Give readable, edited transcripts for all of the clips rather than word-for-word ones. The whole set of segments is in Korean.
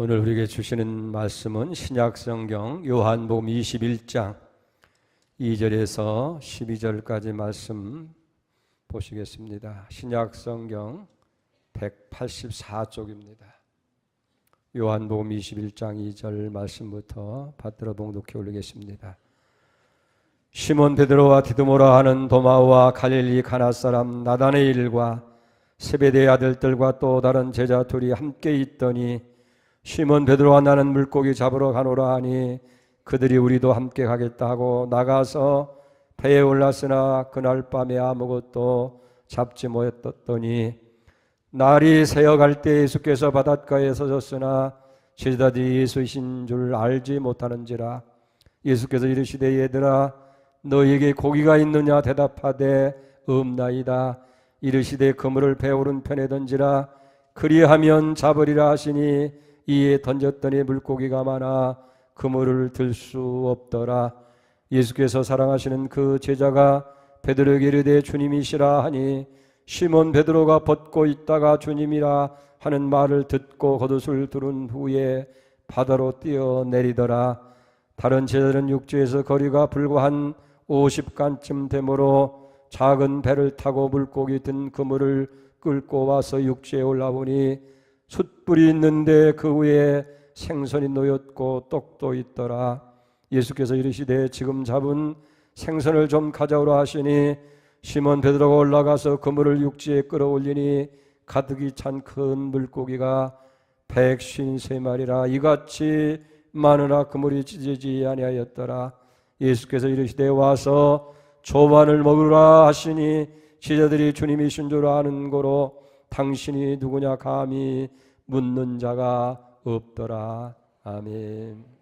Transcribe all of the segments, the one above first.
오늘 우리에게 주시는 말씀은 신약성경 요한복음 21장 2절에서 12절까지 말씀 보시겠습니다. 신약성경 184쪽입니다. 요한복음 21장 2절 말씀부터 받들어 봉독해 올리겠습니다. 시몬 베드로와 디두모라 하는 도마와 갈릴리 가나 사람 나다네일과 세베대의 아들들과 또 다른 제자 둘이 함께 있더니 시몬 베드로와 나는 물고기 잡으러 가노라 하니 그들이 우리도 함께 가겠다 하고 나가서 배에 올랐으나 그날 밤에 아무것도 잡지 못했더니 날이 새어갈 때 예수께서 바닷가에 서셨으나 제자들이 예수이신 줄 알지 못하는지라. 예수께서 이르시되 얘들아 너희에게 고기가 있느냐 대답하되 없나이다. 이르시되 그물을 배 오른편에 던지라. 그리하면 잡으리라 하시니 이에 던졌더니 물고기가 많아 그물을 들 수 없더라. 예수께서 사랑하시는 그 제자가 베드로에게 이르되 주님이시라 하니 시몬 베드로가 벗고 있다가 주님이라 하는 말을 듣고 겉옷을 두른 후에 바다로 뛰어내리더라. 다른 제자들은 육지에서 거리가 불과 한 50간쯤 되므로 작은 배를 타고 물고기 든 그물을 끌고 와서 육지에 올라오니 숯불이 있는데 그 위에 생선이 놓였고 떡도 있더라. 예수께서 이르시되 지금 잡은 생선을 좀 가져오라 하시니 시몬 베드로가 올라가서 그물을 육지에 끌어올리니 가득이 찬 큰 물고기가 153마리라. 이같이 많으나 그물이 찢어지지 아니하였더라. 예수께서 이르시되 와서 조반을 먹으라 하시니 제자들이 주님이신 줄 아는 고로 당신이 누구냐 감히 묻는 자가 없더라. 아멘.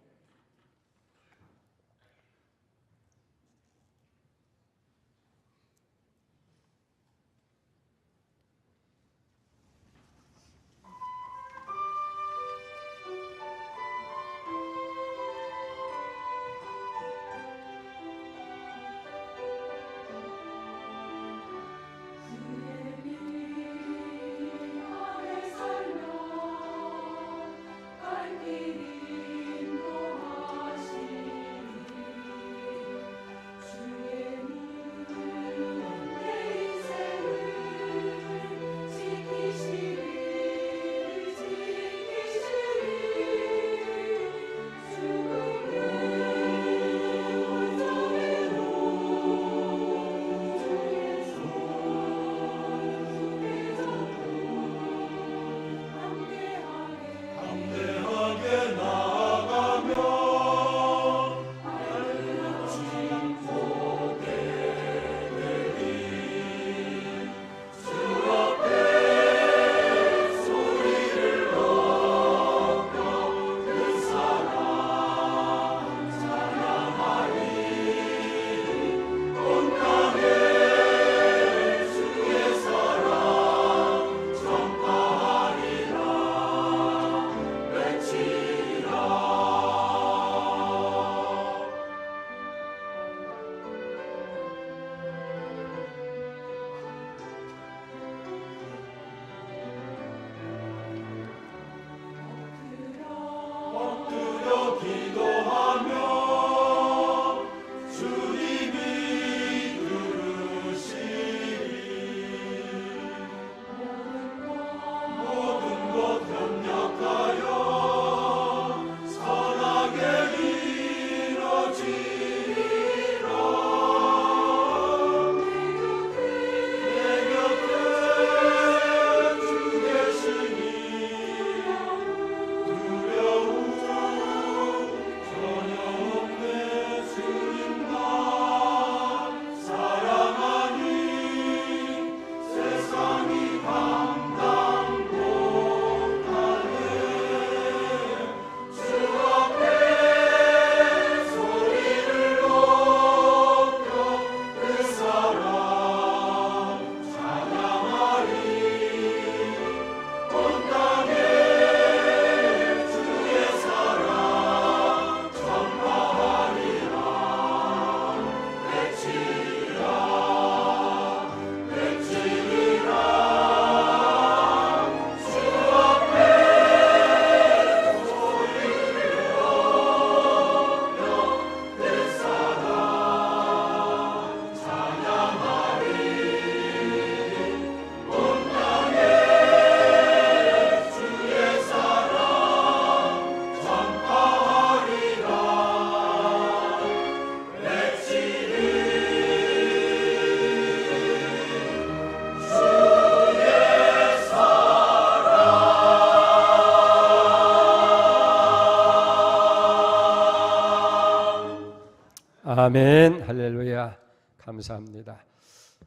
아멘. 할렐루야. 감사합니다.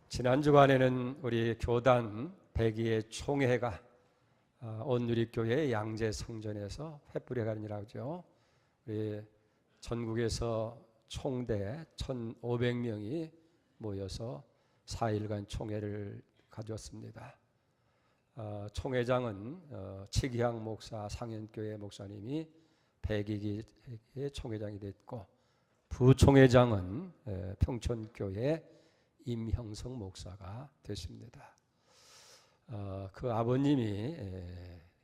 지난 주간에는 우리 교단 102의 총회가 온누리교회 양재 성전에서 횃불에 가는이라고 하죠. 우리 전국에서 총대 1,500명이 모여서 4일간 총회를 가졌습니다. 총회장은 최기향 목사 상현교회 목사님이 102기의 총회장이 됐고, 부총회장은 평촌교회 임형성 목사가 됐습니다. 그 아버님이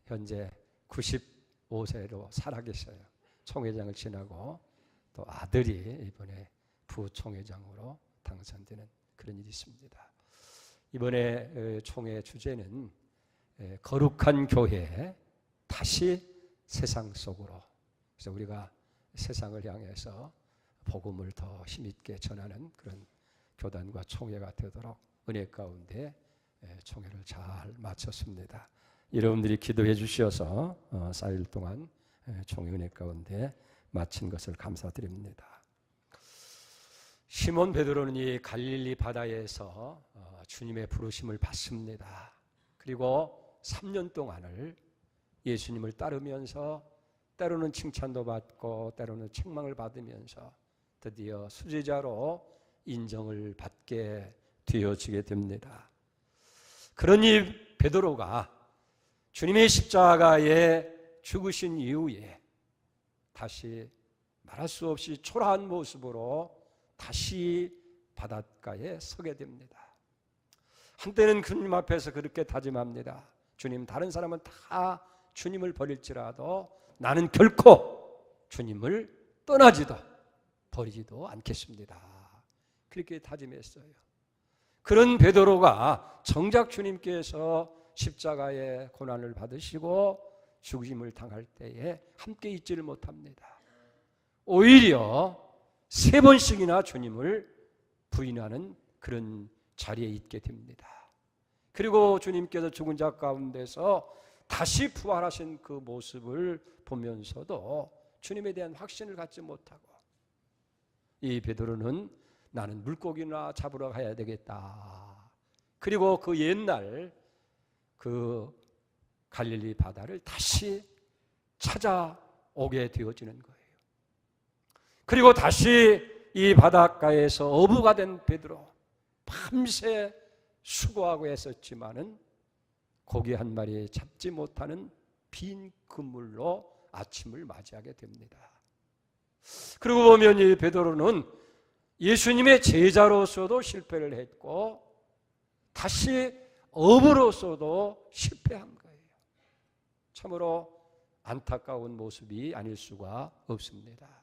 현재 95세로 살아계셔요. 총회장을 지나고 또 아들이 이번에 부총회장으로 당선되는 그런 일이 있습니다. 이번에 총회 주제는 거룩한 교회 다시 세상 속으로. 그래서 우리가 세상을 향해서 복음을 더 힘있게 전하는 그런 교단과 총회가 되도록 은혜 가운데 총회를 잘 마쳤습니다. 여러분들이 기도해 주셔서 4일 동안 총회 은혜 가운데 마친 것을 감사드립니다. 시몬 베드로는 이 갈릴리 바다에서 주님의 부르심을 받습니다. 그리고 3년 동안을 예수님을 따르면서 때로는 칭찬도 받고 때로는 책망을 받으면서 드디어 수제자로 인정을 받게 되어지게 됩니다. 그런 이 베드로가 주님의 십자가에 죽으신 이후에 다시 말할 수 없이 초라한 모습으로 다시 바닷가에 서게 됩니다. 한때는 주님 앞에서 그렇게 다짐합니다. 주님, 다른 사람은 다 주님을 버릴지라도 나는 결코 주님을 떠나지도 버리지도 않겠습니다. 그렇게 다짐했어요. 그런 베드로가 정작 주님께서 십자가의 고난을 받으시고 죽임을 당할 때에 함께 있지를 못합니다. 오히려 3번씩이나 주님을 부인하는 그런 자리에 있게 됩니다. 그리고 주님께서 죽은 자 가운데서 다시 부활하신 그 모습을 보면서도 주님에 대한 확신을 갖지 못하고, 이 베드로는 나는 물고기나 잡으러 가야 되겠다. 그리고 그 옛날 그 갈릴리 바다를 다시 찾아오게 되어지는 거예요. 그리고 다시 이 바닷가에서 어부가 된 베드로, 밤새 수고하고 했었지만은 고기 한 마리 잡지 못하는 빈 그물로 아침을 맞이하게 됩니다. 그리고 보면 이 베드로는 예수님의 제자로서도 실패를 했고 다시 어부로서도 실패한 거예요. 참으로 안타까운 모습이 아닐 수가 없습니다.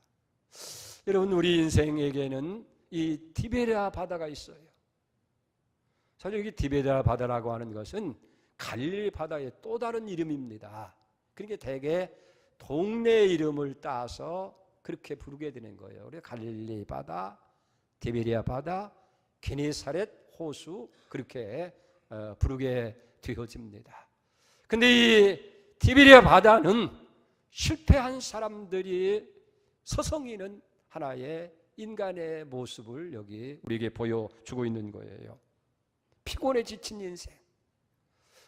여러분, 우리 인생에게는 이 티베리아 바다가 있어요. 사실 여기 티베리아 바다라고 하는 것은 갈릴리 바다의 또 다른 이름입니다. 그러니까 대개 동네 이름을 따서 그렇게 부르게 되는 거예요. 우리 갈릴리 바다, 티베리아 바다, 게네사렛 호수, 그렇게 부르게 되어집니다. 근데 이 티베리아 바다는 실패한 사람들이 서성이는 하나의 인간의 모습을 여기 우리에게 보여주고 있는 거예요. 피곤에 지친 인생,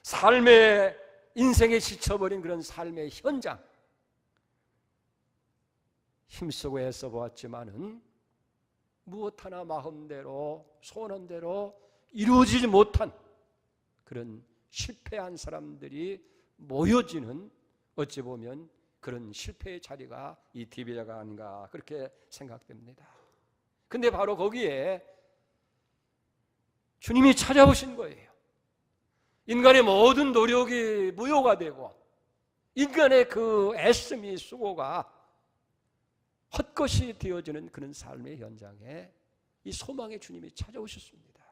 삶의 인생에 지쳐버린 그런 삶의 현장, 힘쓰고 애써 보았지만은 무엇 하나 마음대로 소원한 대로 이루어지지 못한 그런 실패한 사람들이 모여지는, 어찌 보면 그런 실패의 자리가 이 티베리아가 아닌가 그렇게 생각됩니다. 근데 바로 거기에 주님이 찾아오신 거예요. 인간의 모든 노력이 무효가 되고 인간의 그 애씀이 수고가 헛것이 되어지는 그런 삶의 현장에 이 소망의 주님이 찾아오셨습니다.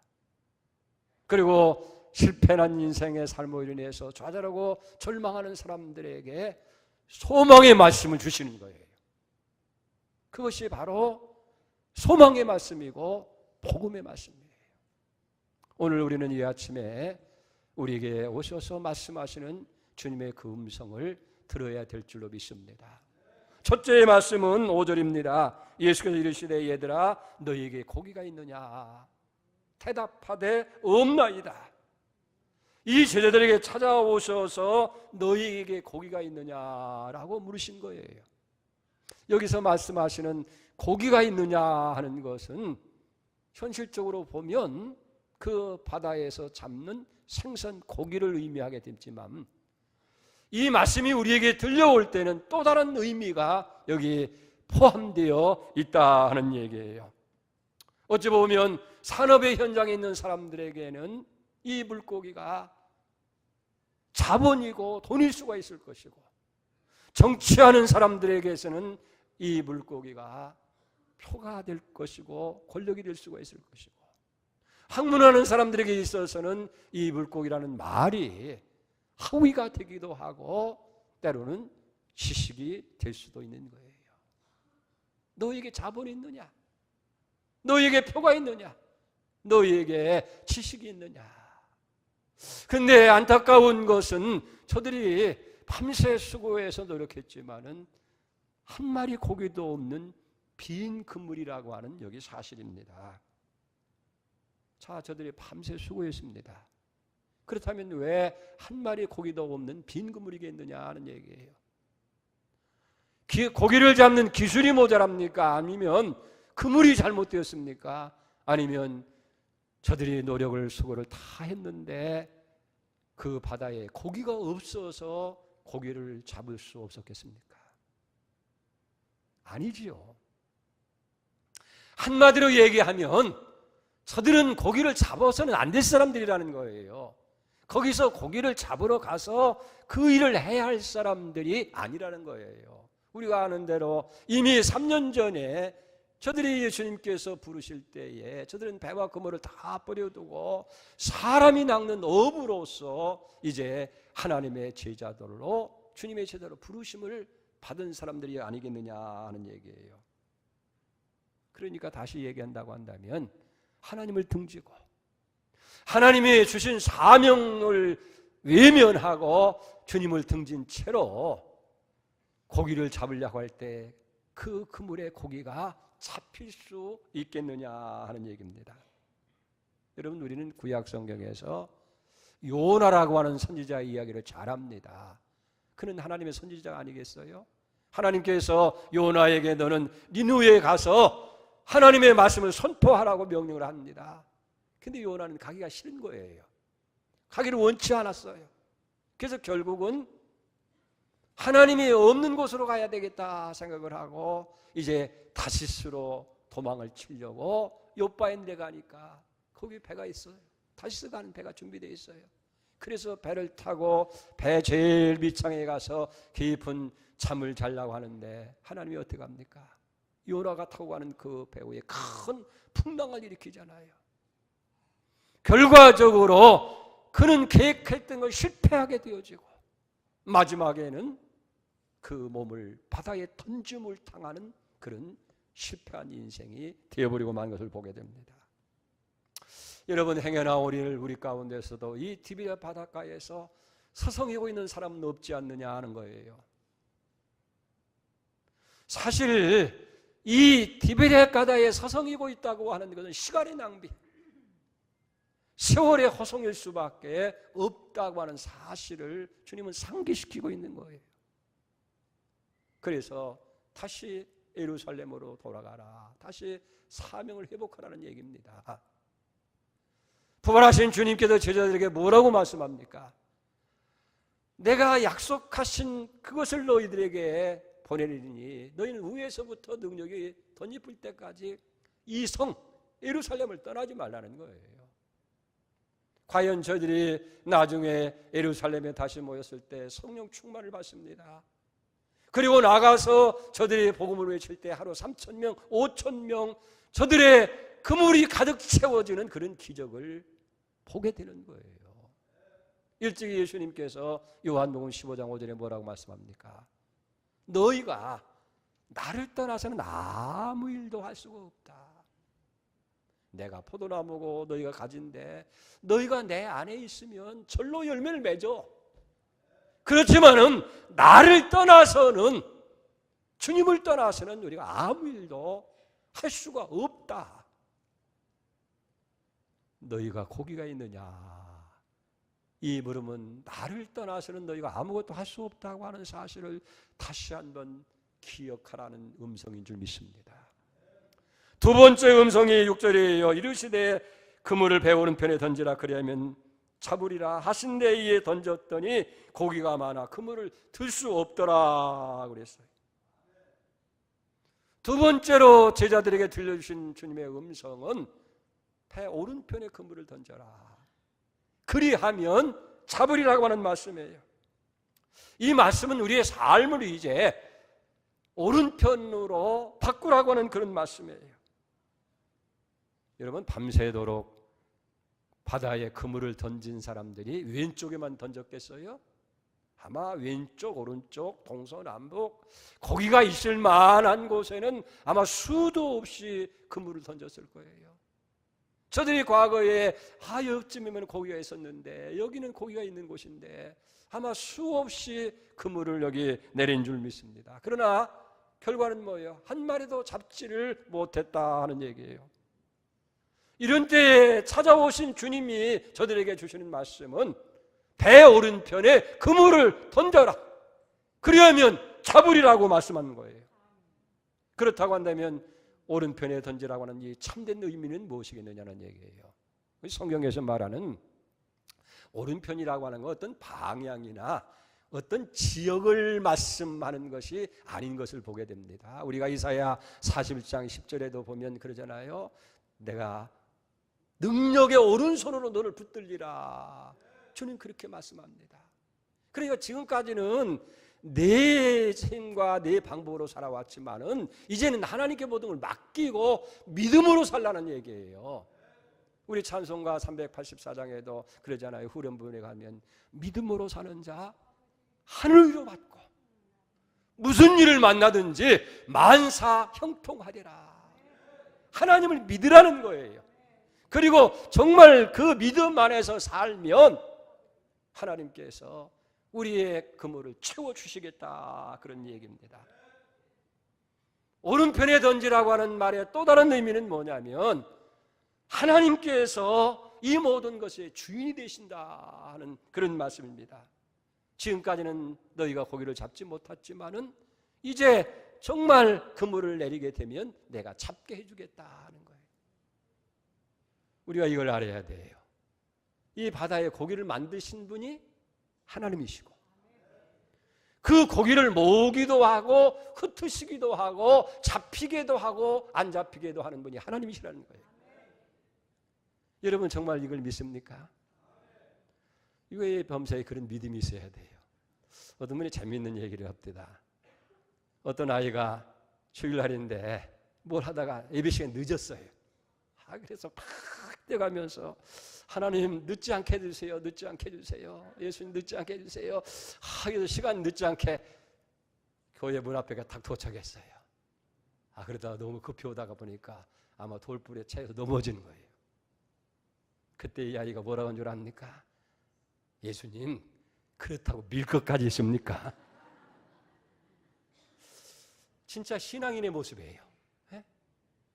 그리고 실패한 인생의 삶으로 인해서 좌절하고 절망하는 사람들에게 소망의 말씀을 주시는 거예요. 그것이 바로 소망의 말씀이고 복음의 말씀이에요. 오늘 우리는 이 아침에 우리에게 오셔서 말씀하시는 주님의 그 음성을 들어야 될 줄로 믿습니다. 첫째 말씀은 5절입니다. 예수께서 이르시되 얘들아 너희에게 고기가 있느냐 대답하되 없나이다. 이 제자들에게 찾아오셔서 너희에게 고기가 있느냐라고 물으신 거예요. 여기서 말씀하시는 고기가 있느냐 하는 것은 현실적으로 보면 그 바다에서 잡는 생선 고기를 의미하게 되지만 이 말씀이 우리에게 들려올 때는 또 다른 의미가 여기 포함되어 있다 하는 얘기예요. 어찌 보면 산업의 현장에 있는 사람들에게는 이 물고기가 자본이고 돈일 수가 있을 것이고, 정치하는 사람들에게서는 이 물고기가 표가 될 것이고 권력이 될 수가 있을 것이고, 학문하는 사람들에게 있어서는 이 물고기라는 말이 하위가 되기도 하고 때로는 지식이 될 수도 있는 거예요. 너에게 자본이 있느냐? 너에게 표가 있느냐? 너에게 지식이 있느냐? 근데 안타까운 것은 저들이 밤새 수고해서 노력했지만은 한 마리 고기도 없는 빈 그물이라고 하는 여기 사실입니다. 자, 저들이 밤새 수고했습니다. 그렇다면 왜 한 마리 고기도 없는 빈 그물이겠느냐 하는 얘기예요. 고기를 잡는 기술이 모자랍니까? 아니면 그물이 잘못되었습니까? 아니면 저들이 노력을 수고를 다 했는데 그 바다에 고기가 없어서 고기를 잡을 수 없었겠습니까? 아니지요. 한마디로 얘기하면 저들은 고기를 잡아서는 안 될 사람들이라는 거예요. 거기서 고기를 잡으러 가서 그 일을 해야 할 사람들이 아니라는 거예요. 우리가 아는 대로 이미 3년 전에 저들이 예수님께서 부르실 때에 저들은 배와 그물을 다 버려두고 사람이 낚는 어부로서 이제 하나님의 제자들로, 주님의 제자로 부르심을 받은 사람들이 아니겠느냐 하는 얘기예요. 그러니까 다시 얘기한다고 한다면 하나님을 등지고 하나님이 주신 사명을 외면하고 주님을 등진 채로 고기를 잡으려고 할 때 그 그물에 고기가 잡힐 수 있겠느냐 하는 얘기입니다. 여러분, 우리는 구약 성경에서 요나라고 하는 선지자 이야기를 잘 압니다. 그는 하나님의 선지자가 아니겠어요? 하나님께서 요나에게 너는 니느웨에 가서 하나님의 말씀을 선포하라고 명령을 합니다. 근데 요나는 가기가 싫은 거예요. 가기를 원치 않았어요. 그래서 결국은 하나님이 없는 곳으로 가야 되겠다 생각을 하고 이제 다시스로 도망을 치려고 요바에 내려가니까 거기 배가 있어요. 다시스 가는 배가 준비되어 있어요. 그래서 배를 타고 배 제일 밑창에 가서 깊은 잠을 자려고 하는데 하나님이 어떻게 합니까? 요나가 타고 가는 그 배 위에 큰 풍랑을 일으키잖아요. 결과적으로 그는 계획했던 걸 실패하게 되어지고 마지막에는 그 몸을 바다에 던짐을 당하는 그런 실패한 인생이 되어버리고 만 것을 보게 됩니다. 여러분, 행여나 우리 가운데서도 이 디베랴 바닷가에서 서성이고 있는 사람은 없지 않느냐 하는 거예요. 사실 이 디베랴 바다에 서성이고 있다고 하는 것은 시간의 낭비, 세월의 허송일 수밖에 없다고 하는 사실을 주님은 상기시키고 있는 거예요. 그래서 다시 예루살렘으로 돌아가라, 다시 사명을 회복하라는 얘기입니다. 부활하신 주님께서 제자들에게 뭐라고 말씀합니까? 내가 약속하신 그것을 너희들에게 보내리니 너희는 위에서부터 능력이 덧입을 때까지 이 성 예루살렘을 떠나지 말라는 거예요. 과연 저들이 나중에 예루살렘에 다시 모였을 때 성령 충만을 받습니다. 그리고 나가서 저들이 복음을 외칠 때 하루 3,000명, 5,000명 저들의 그물이 가득 채워지는 그런 기적을 보게 되는 거예요. 일찍이 예수님께서 요한복음 15장 5절에 뭐라고 말씀합니까? 너희가 나를 떠나서는 아무 일도 할 수가 없다. 내가 포도나무고 너희가 가지인데 너희가 내 안에 있으면 절로 열매를 맺어. 그렇지만은 나를 떠나서는 주님을 떠나서는 우리가 아무 일도 할 수가 없다. 너희가 고기가 있느냐? 이 물음은 나를 떠나서는 너희가 아무것도 할 수 없다고 하는 사실을 다시 한번 기억하라는 음성인 줄 믿습니다. 두 번째 음성이 6절이에요. 이르시되 그물을 배 오른편에 던지라 그리하면 잡으리라 하신데 이에 던졌더니 고기가 많아 그물을 들 수 없더라 그랬어요. 두 번째로 제자들에게 들려주신 주님의 음성은 배 오른편에 그물을 던져라. 그리하면 잡으리라고 하는 말씀이에요. 이 말씀은 우리의 삶을 이제 오른편으로 바꾸라고 하는 그런 말씀이에요. 여러분, 밤새도록 바다에 그물을 던진 사람들이 왼쪽에만 던졌겠어요? 아마 왼쪽, 오른쪽, 동서남북 고기가 있을 만한 곳에는 아마 수도 없이 그물을 던졌을 거예요. 저들이 과거에 여기쯤이면 고기가 있었는데 여기는 고기가 있는 곳인데 아마 수없이 그물을 여기 내린 줄 믿습니다. 그러나 결과는 뭐예요? 한 마리도 잡지를 못했다 하는 얘기예요. 이런 때에 찾아오신 주님이 저들에게 주시는 말씀은 배 오른편에 그물을 던져라. 그리하면 잡으리라고 말씀하는 거예요. 그렇다고 한다면 오른편에 던지라고 하는 이 참된 의미는 무엇이겠느냐는 얘기예요. 성경에서 말하는 오른편이라고 하는 건 어떤 방향이나 어떤 지역을 말씀하는 것이 아닌 것을 보게 됩니다. 우리가 이사야 41장 10절에도 보면 그러잖아요. 내가 능력의 오른손으로 너를 붙들리라. 주님 그렇게 말씀합니다. 그러니까 지금까지는 내 힘과 내 방법으로 살아왔지만은 이제는 하나님께 모든 걸 맡기고 믿음으로 살라는 얘기예요. 우리 찬송가 384장에도 그러잖아요. 후렴부분에 가면 믿음으로 사는 자 하늘 위로 받고 무슨 일을 만나든지 만사 형통하리라. 하나님을 믿으라는 거예요. 그리고 정말 그 믿음 안에서 살면 하나님께서 우리의 그물을 채워주시겠다 그런 얘기입니다. 오른편에 던지라고 하는 말의 또 다른 의미는 뭐냐면 하나님께서 이 모든 것의 주인이 되신다 하는 그런 말씀입니다. 지금까지는 너희가 고기를 잡지 못했지만은 이제 정말 그물을 내리게 되면 내가 잡게 해주겠다 하는 거예요. 우리가 이걸 알아야 돼요. 이 바다에 고기를 만드신 분이 하나님이시고 그 고기를 모으기도 하고 흩으시기도 하고 잡히기도 하고 안 잡히기도 하는 분이 하나님이시라는 거예요. 여러분 정말 이걸 믿습니까? 이거에 범사에 그런 믿음이 있어야 돼요. 어떤 분이 재미있는 얘기를 합니다. 어떤 아이가 주일날인데 뭘 하다가 예배 시간에 늦었어요. 그래서 팍 뛰어가면서 하나님 늦지 않게 해주세요. 늦지 않게 해주세요. 예수님 늦지 않게 해주세요. 그래서 시간 늦지 않게 교회 문 앞에 딱 도착했어요. 그러다가 너무 급히 오다가 보니까 아마 돌불에 차에서 넘어지는 거예요. 그때 이 아이가 뭐라고 한 줄 압니까? 예수님 그렇다고 밀 것까지 있습니까? 진짜 신앙인의 모습이에요.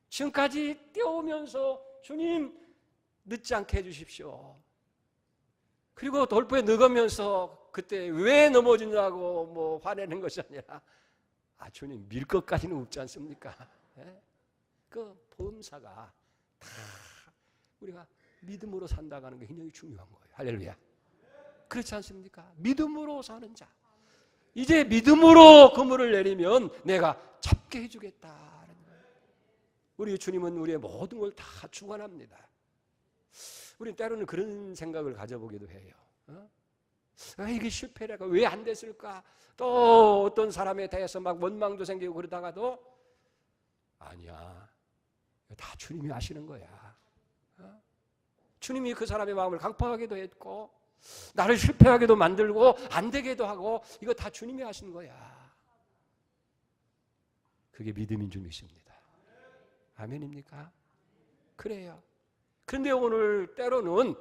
지금까지 뛰어오면서 주님 늦지 않게 해주십시오. 그리고 돌부에 넣으면서 그때 왜 넘어지냐고 뭐 화내는 것이 아니라 주님 밀 것까지는 없지 않습니까? 그 범사가 다 우리가 믿음으로 산다고 하는 게 굉장히 중요한 거예요. 할렐루야. 그렇지 않습니까? 믿음으로 사는 자. 이제 믿음으로 그물을 내리면 내가 잡게 해주겠다. 우리 주님은 우리의 모든 걸 다 주관합니다. 우리는 때로는 그런 생각을 가져보기도 해요. 이게 실패라고 왜 안 됐을까? 또 어떤 사람에 대해서 막 원망도 생기고 그러다가도 아니야. 다 주님이 아시는 거야. 주님이 그 사람의 마음을 강팍하게도 했고 나를 실패하게도 만들고 안 되게도 하고 이거 다 주님이 하신 거야. 그게 믿음인 줄 믿습니다. 아멘입니까? 그래요. 그런데 오늘 때로는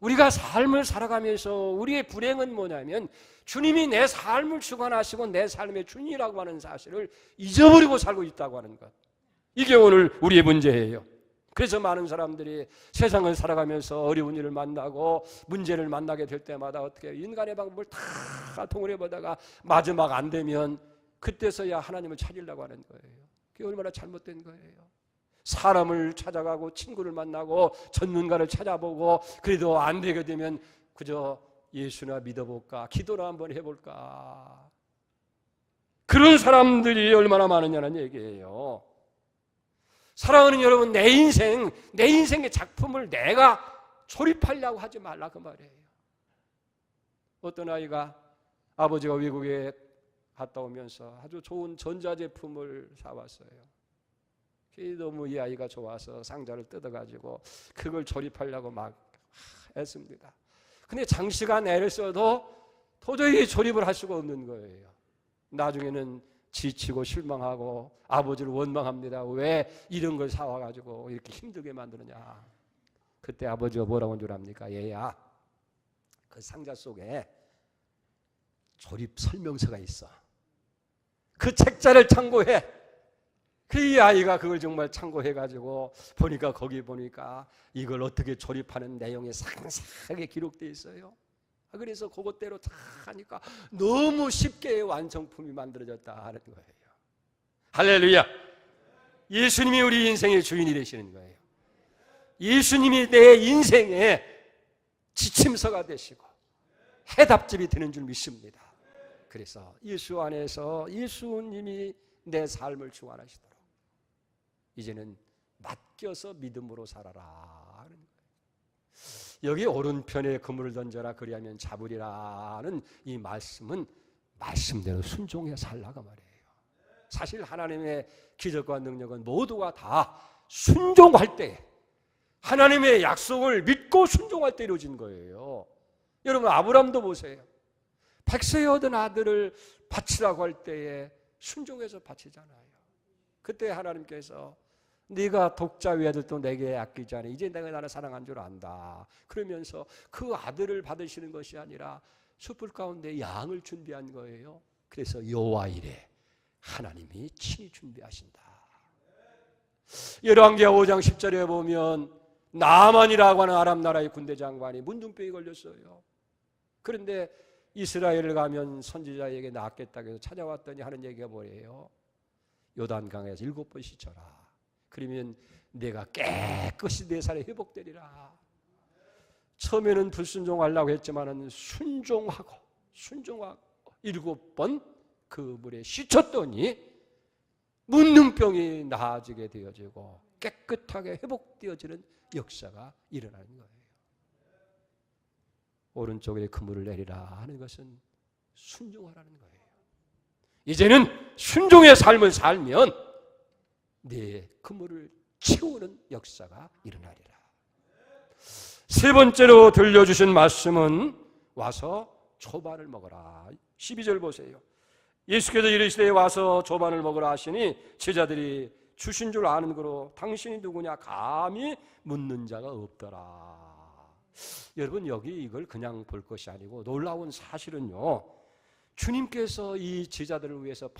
우리가 삶을 살아가면서 우리의 불행은 뭐냐면 주님이 내 삶을 주관하시고 내 삶의 주인이라고 하는 사실을 잊어버리고 살고 있다고 하는 것. 이게 오늘 우리의 문제예요. 그래서 많은 사람들이 세상을 살아가면서 어려운 일을 만나고 문제를 만나게 될 때마다 어떻게 인간의 방법을 다 통일해 보다가 마지막 안 되면 그때서야 하나님을 찾으려고 하는 거예요. 그게 얼마나 잘못된 거예요. 사람을 찾아가고 친구를 만나고 전문가를 찾아보고 그래도 안 되게 되면 그저 예수나 믿어볼까, 기도나 한번 해볼까. 그런 사람들이 얼마나 많으냐는 얘기예요. 사랑하는 여러분, 내 인생의 작품을 내가 조립하려고 하지 말라 그 말이에요. 어떤 아이가 아버지가 외국에 갔다 오면서 아주 좋은 전자제품을 사왔어요. 너무 이 아이가 좋아서 상자를 뜯어가지고 그걸 조립하려고 막 했습니다. 근데 장시간 애를 써도 도저히 조립을 할 수가 없는 거예요. 나중에는 지치고 실망하고 아버지를 원망합니다. 왜 이런 걸 사와가지고 이렇게 힘들게 만드느냐. 그때 아버지가 뭐라고 한 줄 압니까? 얘야, 그 상자 속에 조립 설명서가 있어. 그 책자를 참고해. 그 아이가 그걸 정말 참고해가지고 보니까 거기 보니까 이걸 어떻게 조립하는 내용이 상세하게 기록되어 있어요. 그래서 그것대로 다 하니까 너무 쉽게 완성품이 만들어졌다 하는 거예요. 할렐루야. 예수님이 우리 인생의 주인이 되시는 거예요. 예수님이 내 인생의 지침서가 되시고 해답집이 되는 줄 믿습니다. 그래서 예수 안에서 예수님이 내 삶을 주관하시도록 이제는 맡겨서 믿음으로 살아라 하는 거예요. 여기 오른편에 그물을 던져라 그리하면 잡으리라는 이 말씀은 말씀대로 순종해 살라가 말이에요. 사실 하나님의 기적과 능력은 모두가 다 순종할 때, 하나님의 약속을 믿고 순종할 때 이루어진 거예요. 여러분, 아브람도 보세요. 백세에 얻은 아들을 바치라고 할 때에 순종해서 바치잖아요. 그때 하나님께서 네가 독자 외아들도 내게 아끼지 않아. 이제 내가 나를 사랑한 줄 안다. 그러면서 그 아들을 받으시는 것이 아니라 숯불 가운데 양을 준비한 거예요. 그래서 여호와 이레, 하나님이 친히 준비하신다. 열왕기하 5장 10절에 보면 나만이라고 하는 아람 나라의 군대 장관이 문둥병이 걸렸어요. 그런데 이스라엘을 가면 선지자에게 낫겠다고 해서 찾아왔더니 하는 얘기가 뭐예요? 요단강에서 7번 씻어라. 그러면 내가 깨끗이 내 살에 회복되리라. 처음에는 불순종하려고 했지만은 순종하고 7번 그 물에 씻었더니 문둥병이 나아지게 되어지고 깨끗하게 회복되어지는 역사가 일어나는 거예요. 오른쪽에 그물을 내리라 하는 것은 순종하라는 거예요. 이제는 순종의 삶을 살면 내 그물을 채우는 역사가 일어나리라. 세 번째로 들려주신 말씀은 와서 조반을 먹어라. 12절 보세요. 예수께서 이르시되 와서 조반을 먹으라 하시니 제자들이 주신 줄 아는 거로 당신이 누구냐 감히 묻는 자가 없더라. 여러분, 여기 이걸 그냥 볼 것이 아니고 놀라운 사실은요, 주님께서 이 제자들을 위해서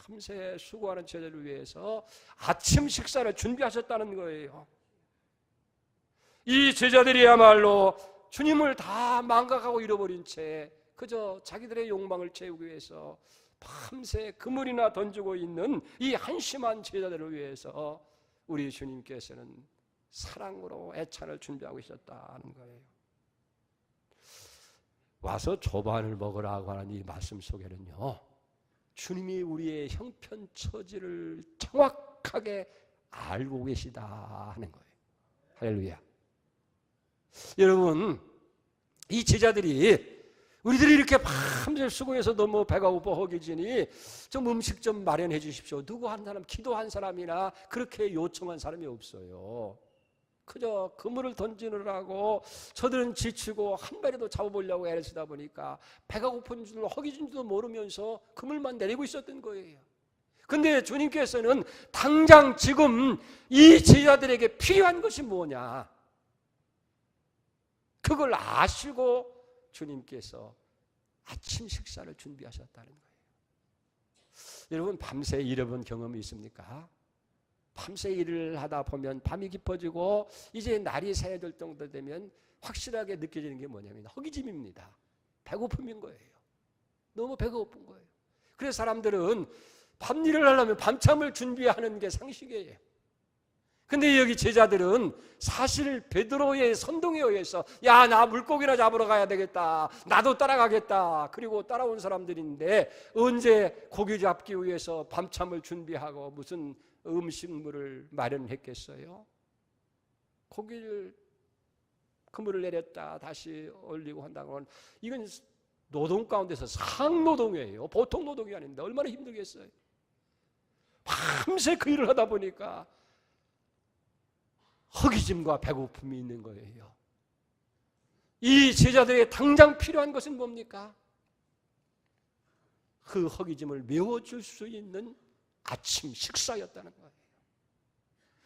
밤새 수고하는 제자들을 위해서 아침 식사를 준비하셨다는 거예요. 이 제자들이야말로 주님을 다 망각하고 잃어버린 채 그저 자기들의 욕망을 채우기 위해서 밤새 그물이나 던지고 있는 이 한심한 제자들을 위해서 우리 주님께서는 사랑으로 애찬을 준비하고 있었다는 거예요. 와서 조반을 먹으라고 하는 이 말씀 속에는요, 주님이 우리의 형편처지를 정확하게 알고 계시다 하는 거예요. 할렐루야. 여러분, 이 제자들이 우리들이 이렇게 밤새 수고해서 너무 배가 고파 허기지니 좀 음식 좀 마련해 주십시오. 누구 한 사람, 기도한 사람이나 그렇게 요청한 사람이 없어요. 그저 그물을 던지느라고 저들은 지치고 한 마리도 잡아보려고 애를 쓰다 보니까 배가 고픈 줄 허기진 줄도 모르면서 그물만 내리고 있었던 거예요. 근데 주님께서는 당장 지금 이 제자들에게 필요한 것이 뭐냐? 그걸 아시고 주님께서 아침 식사를 준비하셨다는 거예요. 여러분 밤새 일해본 경험이 있습니까? 밤새 일을 하다 보면 밤이 깊어지고 이제 날이 새어들 정도 되면 확실하게 느껴지는 게 뭐냐면 허기짐입니다. 배고픔인 거예요. 너무 배가 고픈 거예요. 그래서 사람들은 밤일을 하려면 밤참을 준비하는 게 상식이에요. 근데 여기 제자들은 사실 베드로의 선동에 의해서 야, 나 물고기나 잡으러 가야 되겠다. 나도 따라가겠다. 그리고 따라온 사람들인데 언제 고기 잡기 위해서 밤참을 준비하고 무슨 음식물을 마련했겠어요? 고기를 그물을 내렸다 다시 올리고 한다고는 이건 노동 가운데서 상노동이에요. 보통 노동이 아닌데 얼마나 힘들겠어요. 밤새 그 일을 하다 보니까 허기짐과 배고픔이 있는 거예요. 이 제자들에게 당장 필요한 것은 뭡니까? 그 허기짐을 메워줄 수 있는 아침 식사였다는 거예요.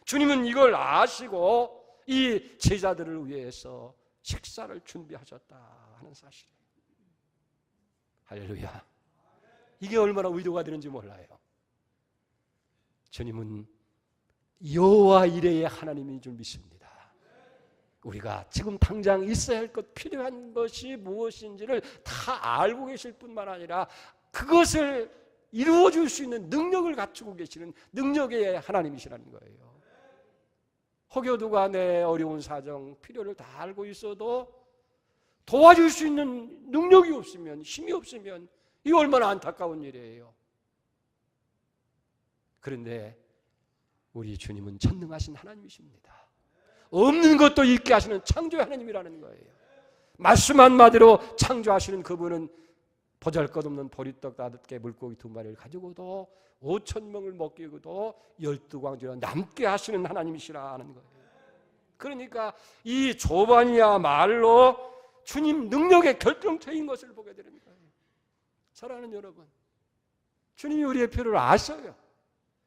주님은 이걸 아시고 이 제자들을 위해서 식사를 준비하셨다 하는 사실이에요. 할렐루야. 이게 얼마나 위로가 되는지 몰라요. 주님은 여호와 이레의 하나님인 줄 믿습니다. 우리가 지금 당장 있어야 할 것, 필요한 것이 무엇인지를 다 알고 계실 뿐만 아니라 그것을 이루어줄 수 있는 능력을 갖추고 계시는 능력의 하나님이시라는 거예요. 혹여 누가 내 어려운 사정, 필요를 다 알고 있어도 도와줄 수 있는 능력이 없으면, 힘이 없으면 이거 얼마나 안타까운 일이에요. 그런데 우리 주님은 전능하신 하나님이십니다. 없는 것도 있게 하시는 창조의 하나님이라는 거예요. 말씀 한마디로 창조하시는 그분은 보잘것없는 보리떡 5개 물고기 2마리를 가지고도 5,000명을 먹이고도 12광주나 남게 하시는 하나님이시라 하는 거예요. 그러니까 이 조반이야말로 주님 능력의 결정체인 것을 보게 되는 거예요. 사랑하는 여러분, 주님이 우리의 필요를 아셔요.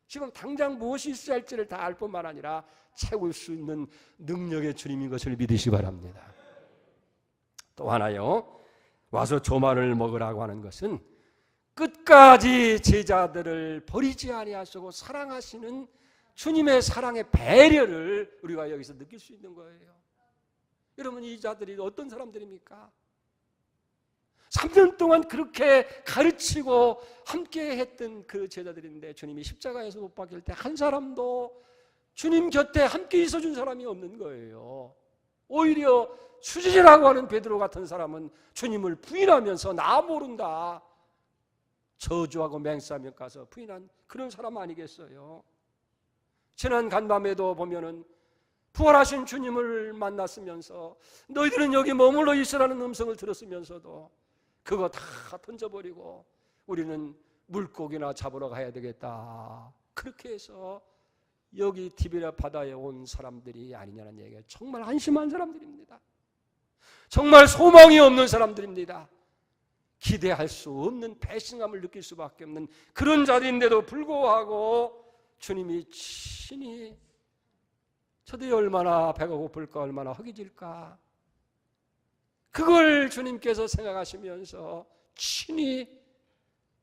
지금 당장 무엇이 있어야 할지를 다 알 뿐만 아니라 채울 수 있는 능력의 주님인 것을 믿으시기 바랍니다. 또 하나요, 와서 조만을 먹으라고 하는 것은 끝까지 제자들을 버리지 아니하시고 사랑하시는 주님의 사랑의 배려를 우리가 여기서 느낄 수 있는 거예요. 여러분, 이 자들이 어떤 사람들입니까? 3년 동안 그렇게 가르치고 함께 했던 그 제자들인데 주님이 십자가에서 못 박힐 때 한 사람도 주님 곁에 함께 있어준 사람이 없는 거예요. 오히려 수지라고 하는 베드로 같은 사람은 주님을 부인하면서 나 모른다, 저주하고 맹세하며 가서 부인한 그런 사람 아니겠어요? 지난 간밤에도 보면은 부활하신 주님을 만났으면서 너희들은 여기 머물러 있으라는 음성을 들었으면서도 그거 다 던져버리고 우리는 물고기나 잡으러 가야 되겠다, 그렇게 해서 여기 디베랴 바다에 온 사람들이 아니냐는 얘기가 정말 한심한 사람들입니다. 정말 소망이 없는 사람들입니다. 기대할 수 없는 배신감을 느낄 수밖에 없는 그런 자리인데도 불구하고 주님이 친히 저들이 얼마나 배가 고플까, 얼마나 허기질까, 그걸 주님께서 생각하시면서 친히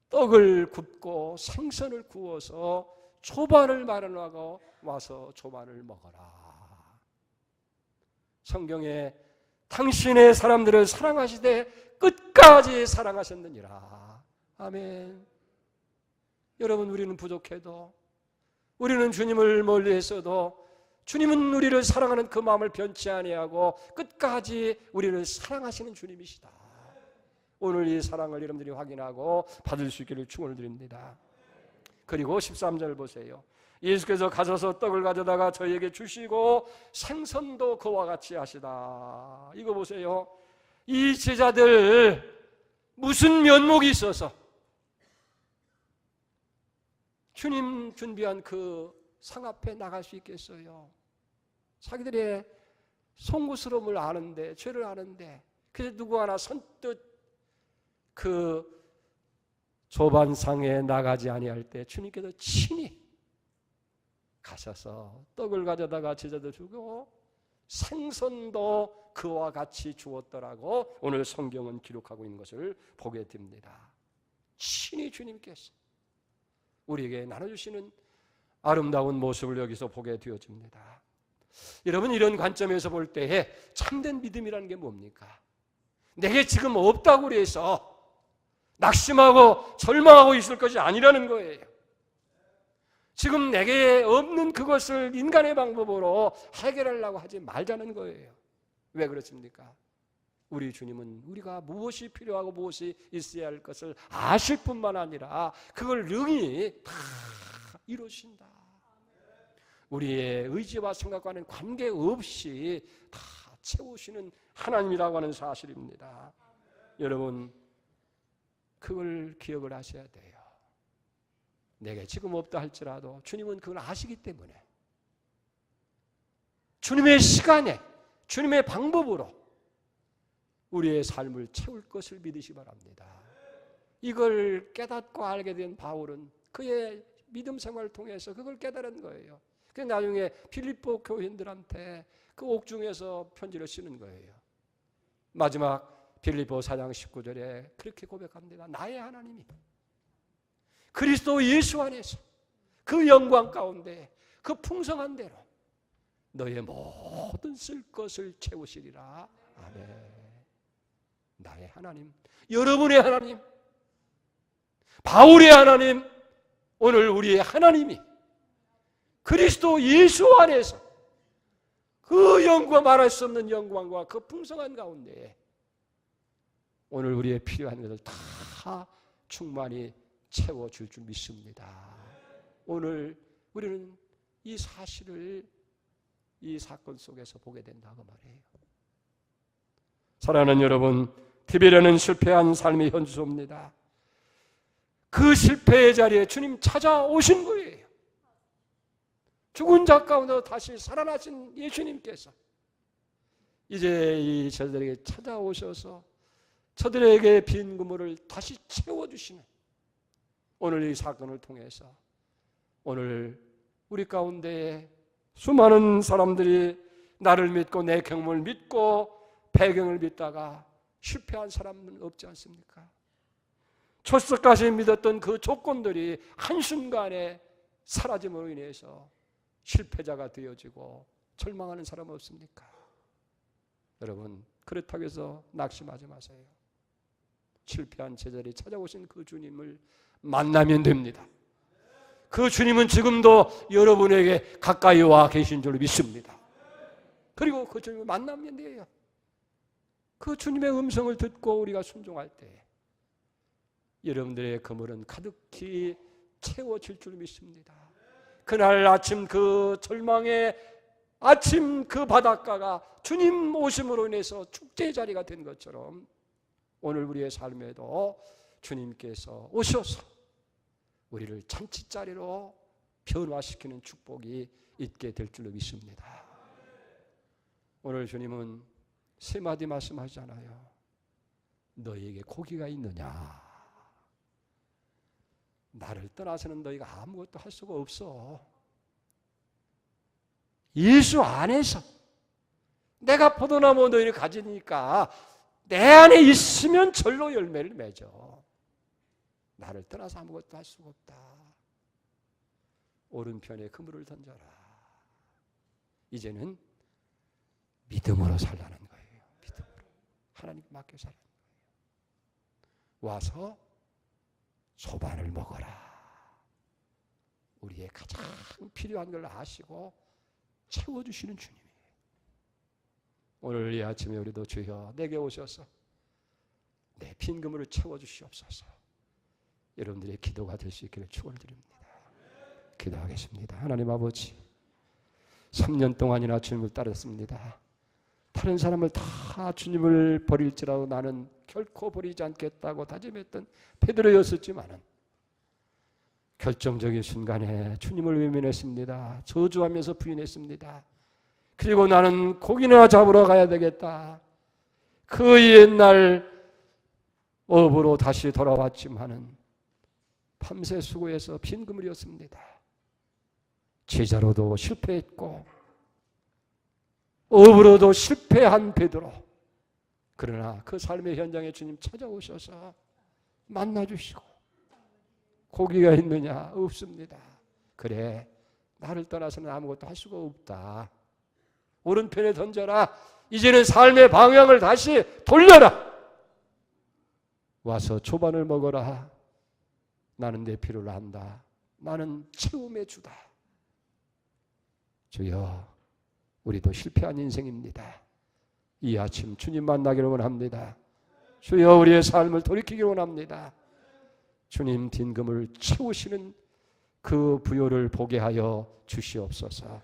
떡을 굽고 생선을 구워서 조반을 마련하고 와서 조반을 먹어라. 성경에 당신의 사람들을 사랑하시되 끝까지 사랑하셨느니라. 아멘. 여러분, 우리는 부족해도, 우리는 주님을 멀리했어도 주님은 우리를 사랑하는 그 마음을 변치 아니하고 끝까지 우리를 사랑하시는 주님이시다. 오늘 이 사랑을 여러분들이 확인하고 받을 수 있기를 축원을 드립니다. 그리고 13절 보세요. 예수께서 가셔서 떡을 가져다가 저희에게 주시고 생선도 그와 같이 하시다. 이거 보세요. 이 제자들 무슨 면목이 있어서 주님 준비한 그 상 앞에 나갈 수 있겠어요? 자기들의 송구스러움을 아는데, 죄를 아는데, 그래서 누구 하나 선뜻 그 조반상에 나가지 아니할 때 주님께서 친히 가셔서 떡을 가져다가 제자들 주고 생선도 그와 같이 주었더라고 오늘 성경은 기록하고 있는 것을 보게 됩니다. 친히 주님께서 우리에게 나눠주시는 아름다운 모습을 여기서 보게 되어집니다. 여러분, 이런 관점에서 볼 때에 참된 믿음이라는 게 뭡니까? 내게 지금 없다고 해서 낙심하고 절망하고 있을 것이 아니라는 거예요. 지금 내게 없는 그것을 인간의 방법으로 해결하려고 하지 말자는 거예요. 왜 그렇습니까? 우리 주님은 우리가 무엇이 필요하고 무엇이 있어야 할 것을 아실 뿐만 아니라 그걸 능히 다 이루신다. 우리의 의지와 생각과는 관계없이 다 채우시는 하나님이라고 하는 사실입니다. 여러분, 그걸 기억을 하셔야 돼요. 내게 지금 없다 할지라도 주님은 그걸 아시기 때문에 주님의 시간에 주님의 방법으로 우리의 삶을 채울 것을 믿으시 바랍니다. 이걸 깨닫고 알게 된 바울은 그의 믿음 생활을 통해서 그걸 깨달은 거예요. 그래서 나중에 필리포 교인들한테 그 옥중에서 편지를 쓰는 거예요. 마지막 필리포 4장 19절에 그렇게 고백합니다. 나의 하나님이 그리스도 예수 안에서 그 영광 가운데 그 풍성한 대로 너의 모든 쓸 것을 채우시리라. 아멘. 나의 하나님, 여러분의 하나님, 바울의 하나님, 오늘 우리의 하나님이 그리스도 예수 안에서 그 영광, 말할 수 없는 영광과 그 풍성한 가운데 오늘 우리의 필요한 것을 다 충만히 채워줄 줄 믿습니다. 오늘 우리는 이 사실을 이 사건 속에서 보게 된다고 말해요. 사랑하는 여러분, 디베레는 실패한 삶의 현주소입니다. 그 실패의 자리에 주님 찾아오신 거예요. 죽은 자 가운데 다시 살아나신 예수님께서 이제 이 저들에게 찾아오셔서 저들에게 빈 그물을 다시 채워주시는 오늘 이 사건을 통해서 오늘 우리 가운데에 수많은 사람들이 나를 믿고 내 경험을 믿고 배경을 믿다가 실패한 사람은 없지 않습니까? 초석까지 믿었던 그 조건들이 한순간에 사라짐으로 인해서 실패자가 되어지고 절망하는 사람 없습니까? 여러분, 그렇다고 해서 낙심하지 마세요. 실패한 제자리 찾아오신 그 주님을 만나면 됩니다. 그 주님은 지금도 여러분에게 가까이 와 계신 줄 믿습니다. 그리고 그 주님을 만나면 돼요. 그 주님의 음성을 듣고 우리가 순종할 때 여러분들의 그물은 가득히 채워질 줄 믿습니다. 그날 아침 그 절망의 아침 그 바닷가가 주님 오심으로 인해서 축제의 자리가 된 것처럼 오늘 우리의 삶에도 주님께서 오셔서 우리를 잔치자리로 변화시키는 축복이 있게 될 줄로 믿습니다. 오늘 주님은 세 마디 말씀하잖아요. 너희에게 고기가 있느냐? 나를 떠나서는 너희가 아무것도 할 수가 없어. 예수 안에서 내가 포도나무 너희를 가지니까 내 안에 있으면 절로 열매를 맺어. 나를 떠나서 아무것도 할 수가 없다. 오른편에 그물을 던져라. 이제는 믿음으로 살라는 거예요. 믿음으로. 하나님께 맡겨 살라는 거예요. 와서 소반을 먹어라. 우리의 가장 필요한 걸 아시고 채워주시는 주님이에요. 오늘 이 아침에 우리도 주여 내게 오셔서 내 빈 그물을 채워주시옵소서. 여러분들의 기도가 될 수 있기를 축원드립니다. 기도하겠습니다. 하나님 아버지, 3년 동안이나 주님을 따랐습니다. 다른 사람을 다 주님을 버릴지라도 나는 결코 버리지 않겠다고 다짐했던 베드로였었지만은 결정적인 순간에 주님을 외면했습니다. 저주하면서 부인했습니다. 그리고 나는 고기나 잡으러 가야 되겠다. 그 옛날 업으로 다시 돌아왔지만은 밤새 수고해서 빈 그물이었습니다. 제자로도 실패했고 업으로도 실패한 베드로. 그러나 그 삶의 현장에 주님 찾아오셔서 만나주시고 고기가 있느냐? 없습니다. 그래, 나를 떠나서는 아무것도 할 수가 없다. 오른편에 던져라. 이제는 삶의 방향을 다시 돌려라. 와서 초반을 먹어라. 나는 내 필요를 안다. 나는 채움의 주다. 주여, 우리도 실패한 인생입니다. 이 아침 주님 만나기를 원합니다. 주여, 우리의 삶을 돌이키기를 원합니다. 주님 빈금을 채우시는 그 부요를 보게 하여 주시옵소서.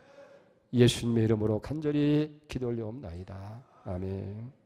예수님의 이름으로 간절히 기도 올려옵나이다. 아멘.